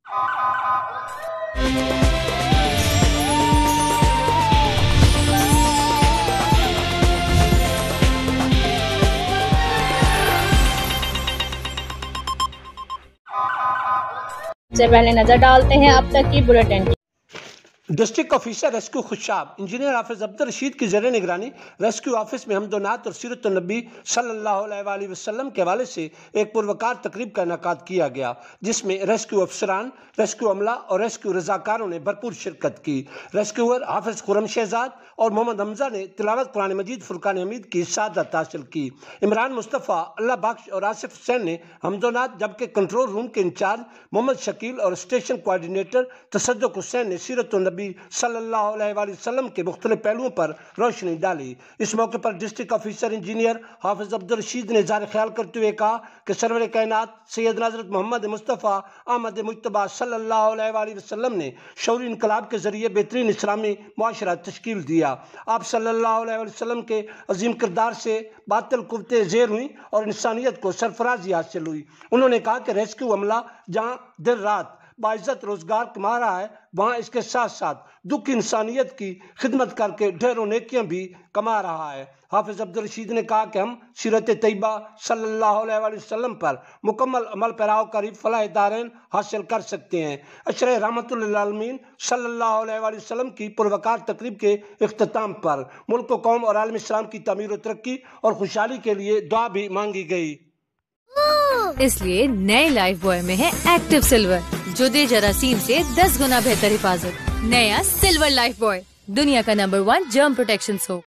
سے پہلے نظر ڈالتے ہیں اب تک کی بلیٹن کی۔ District officer rescue Khushab engineer حافظ عبدالرشید کی زیر نگرانی ریسکیو آفس میں حمد و نعت اور سیرت النبی صلی اللہ علیہ وآلہ وسلم کے حوالے سے ایک پروقار تقریب کا انعقاد کیا گیا، جس میں ریسکیو افسران، ریسکیو عملہ اور ریسکیو رضاکاروں نے بھرپور شرکت کی۔ ریسکیور حافظ خرم شہزاد اور محمد حمزہ نے تلاوت قرآن مجید فرقان حمید کی سعادت حاصل کی۔ عمران مصطفیٰ، اللہ بخش اور آصف حسین نے حمد و نعت، جبکہ کنٹرول روم کے انچارج محمد شکیل اور اسٹیشن کوآرڈینیٹر تصدق حسین نے سیرت النبی صلی اللہ علیہ وآلہ وسلم کے مختلف پہلوؤں پر روشنی ڈالی۔ اس موقع پر ڈسٹرکٹ آفیسر انجینئر حافظ عبدالرشید نے اظہار خیال کرتے ہوئے کہا کہ سرور کائنات سیدنا حضرت محمد مصطفیٰ احمد مجتبیٰ صلی اللہ علیہ وآلہ وسلم نے شعوری انقلاب کے ذریعے بہترین اسلامی معاشرہ تشکیل دیا۔ آپ صلی اللہ علیہ وآلہ وسلم کے عظیم کردار سے باطل قوتیں زیر ہوئیں اور انسانیت کو سرفرازی حاصل ہوئی۔ انہوں نے کہا کہ ریسکیو عملہ جہاں دن رات باعزت روزگار کما رہا ہے، وہاں اس کے ساتھ ساتھ دکھ انسانیت کی خدمت کر کے ڈھیروں نیکیاں بھی کما رہا ہے۔ حافظ عبدالرشید نے کہا کہ ہم سیرت طیبہ صلی اللہ علیہ وآلہ وسلم پر مکمل عمل پیراؤ کری فلاح دارین حاصل کر سکتے ہیں۔ اشرح رحمت للعالمین صلی اللہ علیہ وآلہ وسلم کی پروقار تقریب کے اختتام پر ملک و قوم اور عالم اسلام کی تعمیر و ترقی اور خوشحالی کے لیے دعا بھی مانگی گئی۔ اس لیے نئے لائف بوائے میں ہے ایکٹیو سلور، جو دے جراثیم سے 10 گنا بہتر حفاظت۔ نیا سلور لائف بوائے، دنیا کا نمبر 1 جرم پروٹیکشن سوپ۔